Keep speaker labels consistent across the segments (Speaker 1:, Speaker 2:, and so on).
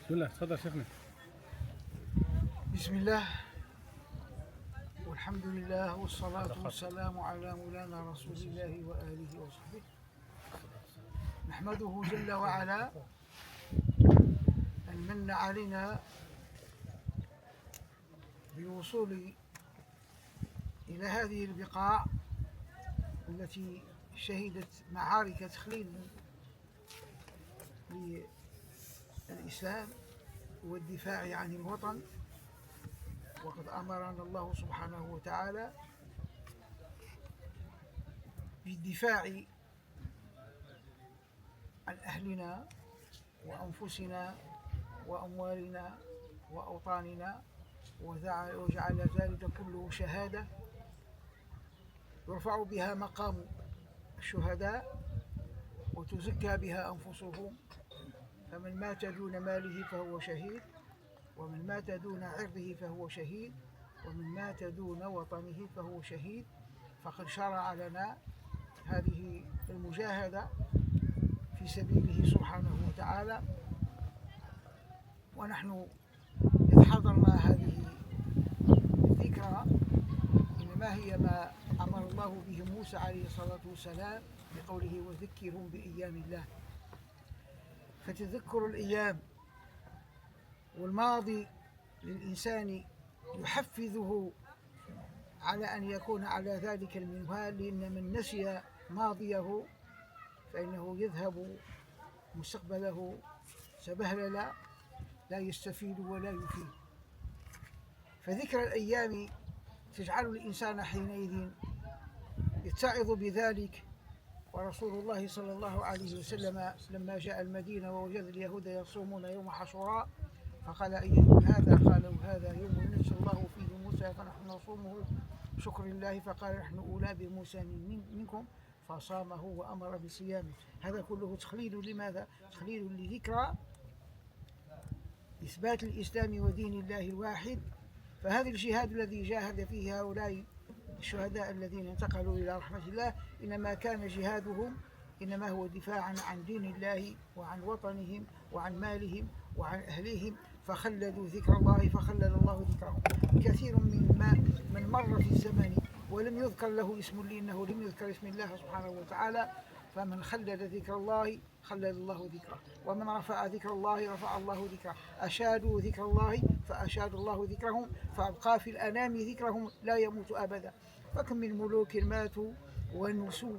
Speaker 1: بسم الله، تفضل شيخنا.
Speaker 2: بسم الله والحمد لله والصلاة والسلام على مولانا رسول الله وآله وصحبه. نحمده جل وعلا أن من علينا بالوصول إلى هذه البقاع التي شهدت معارك تخليل للإسلام والدفاع عن الوطن. وقد أمرنا الله سبحانه وتعالى بالدفاع عن أهلنا وأنفسنا وأموالنا وأوطاننا، وجعل ذلك كله شهادة يرفع بها مقام الشهداء وتزكى بها أنفسهم. فمن مات دون ماله فهو شهيد، ومن مات دون عرضه فهو شهيد، ومن مات دون وطنه فهو شهيد. فقد شرع لنا هذه المجاهدة في سبيله سبحانه وتعالى، ونحن إذ حضرنا هذه الذكرى إنما هي ما أمر الله به موسى عليه الصلاة والسلام بقوله وذكرهم بأيام الله. فتذكر الأيام والماضي للإنسان يحفزه على أن يكون على ذلك المنوال، لأن من نسي ماضيه فإنه يذهب مستقبله سبهللا لا يستفيد ولا يفيد. فذكر الأيام تجعل الإنسان حينئذ يتعظ بذلك. ورسول الله صلى الله عليه وسلم لما جاء المدينة ووجد اليهود يصومون يوم عاشوراء فقال أي يوم هذا؟ قالوا هذا يوم نجى الله فيه موسى فنحن نصومه شكر الله. فقال نحن أولى بموسى منكم فصامه وأمر بصيامه. هذا كله تخليل لماذا؟ تخليل لذكرى إثبات الإسلام ودين الله الواحد. فهذا الجهاد الذي جاهد فيه هؤلاء الشهداء الذين انتقلوا إلى رحمة الله إنما كان جهادهم إنما هو دفاعا عن دين الله وعن وطنهم وعن مالهم وعن أهلهم، فخلدوا ذكر الله فخلد الله ذكرهم. كثير من مر في الزمن ولم يذكر له اسم لأنه لم يذكر اسم الله سبحانه وتعالى، فمن خلد ذكر الله خلد الله ذكره، ومن رفع ذكر الله رفع الله ذكره. أشادوا ذكر الله فأشاد الله ذكرهم، فأبقى في الأنام ذكرهم لا يموت أبدا. فكم من ملوك ماتوا ونسوا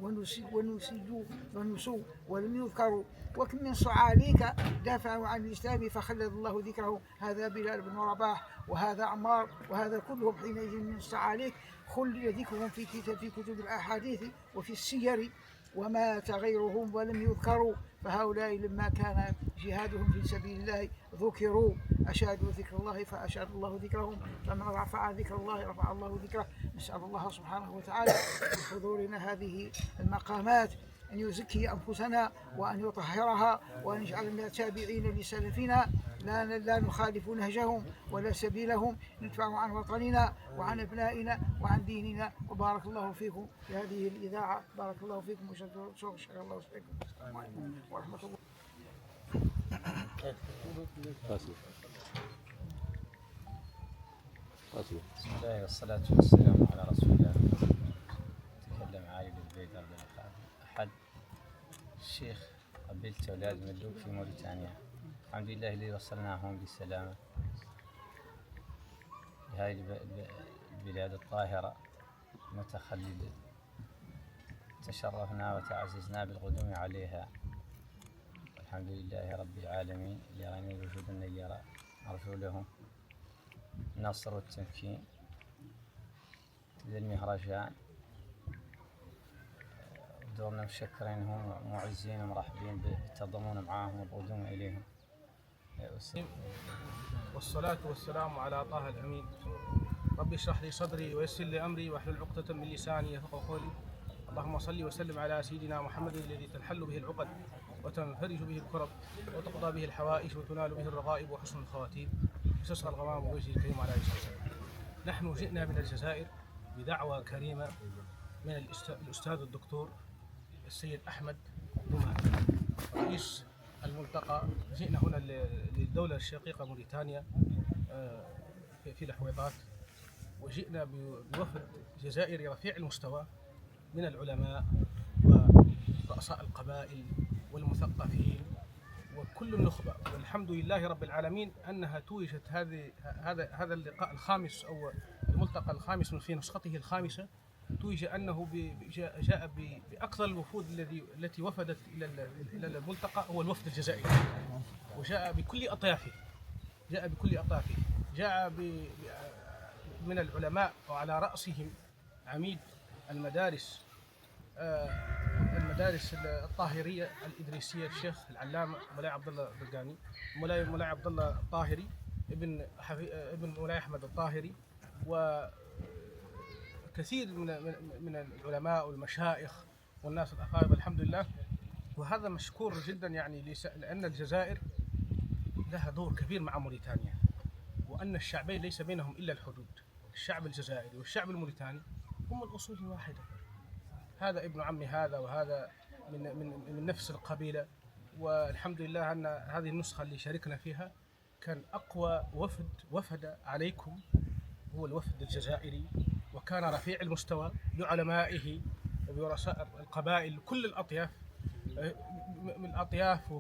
Speaker 2: ولم يذكروا، وكم من صعاليك دافعوا عن الإسلام فخلد الله ذكره. هذا بلال بن رباح وهذا عمار وهذا كلهم حينئذ من صعاليك خلد ذكرهم في كتب الأحاديث وفي السير، ومات غيرهم ولم يذكروا. فهؤلاء لما كان جهادهم في سبيل الله ذكروا، أشادوا ذكر الله فأشاد الله ذكرهم، فمن رفع ذكر الله رفع الله ذكره. نسأل الله سبحانه وتعالى بحضورنا هذه المقامات أن يزكي أنفسنا وأن يطهرها وأن يجعلنا تابعين لسلفنا لا نخالف نهجهم ولا سبيلهم، ندفع عن وطننا وعن أبنائنا وعن ديننا. وبارك الله فيكم في هذه الإذاعة، بارك الله فيكم وشكر الله فيكم ورحمة الله.
Speaker 3: بسم الله والصلاة والسلام على رسول الله. تكلم عائلة البيت عبد أحد الشيخ قبلت أولاد ملوك في موريتانيا. الحمد لله الذي وصلناهم بالسلامة لهذه البلاد الطاهرة المتخلدة. تشرفنا وتعززنا بالقدوم عليها، الحمد لله رب العالمين اللي راني وجود النيرة. أرجو لهم النصر والتمكين للمهرجان. دورنا مشكرينهم ومعزين ومرحبين بالتضامن معاهم والقدوم إليهم.
Speaker 4: والصلاة والسلام على طه الأمين. ربي اشرح لي صدري ويسر لي أمري واحلل عقدة من لساني يفقهوا قولي. اللهم صل وسلم على سيدنا محمد الذي تنحل به العقد وتنفرج به الكرب وتقضى به الحوائج وتنال به الرغائب وحسن الخواتيم وتسقى الغمام بوجهه الكريم على وسلم. نحن جئنا من الجزائر بدعوة كريمة من الأستاذ الدكتور السيد أحمد دومان رئيس الملتقى جئنا هنا للدولة الشقيقة موريتانيا في الحويطات، وجئنا بوفد جزائري رفيع المستوى من العلماء ورؤساء القبائل والمثقفين وكل النخبة، والحمد لله رب العالمين أنها توجت هذا اللقاء الخامس أو الملتقى الخامس في نسخته الخامسة، توج أنه جاء بأكثر الوفود التي وفدت إلى الملتقى هو الوفد الجزائري، وجاء بكل أطيافه، جاء من العلماء وعلى رأسهم عميد المدارس الطاهرية الإدريسية الشيخ العلامة مولاي عبد الله البرقاني، مولاي عبد الله الطاهري ابن مولاي أحمد الطاهري، وكثير من العلماء والمشايخ والناس الأفاضل الحمد لله. وهذا مشكور جدا يعني لأن الجزائر لها دور كبير مع موريتانيا، وأن الشعبين ليس بينهم إلا الحدود، الشعب الجزائري والشعب الموريتاني هم الأصول واحدة، هذا ابن عم هذا وهذا من نفس القبيلة. والحمد لله أن هذه النسخة اللي شاركنا فيها كان أقوى وفد عليكم هو الوفد الجزائري، وكان رفيع المستوى بعلمائه وبرؤساء القبائل كل الأطياف من الأطياف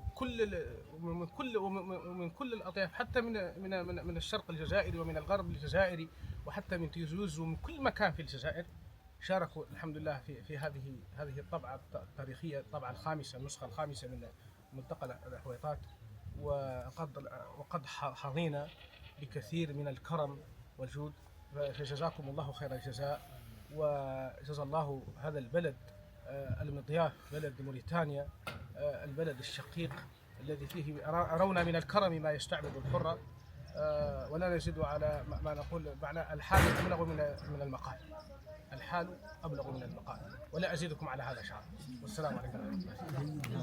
Speaker 4: ومن كل الأطياف، حتى من الشرق الجزائري ومن الغرب الجزائري وحتى من تيزوز ومن كل مكان في الجزائر شاركوا الحمد لله في هذه الطبعة التاريخية، الطبعة الخامسة، النسخة الخامسة من ملتقى الحويطات. وقد حظينا بكثير من الكرم والجود، فجزاكم الله خير الجزاء، وجزا الله هذا البلد المضياف بلد موريتانيا البلد الشقيق الذي فيه أرونا من الكرم ما يستعبد الحرة، ولا نزيد على ما نقول معنى الحال أبلغ من المقال، الحال أبلغ من المقال، ولا أزيدكم على هذا شعر. والسلام عليكم ورحمة الله.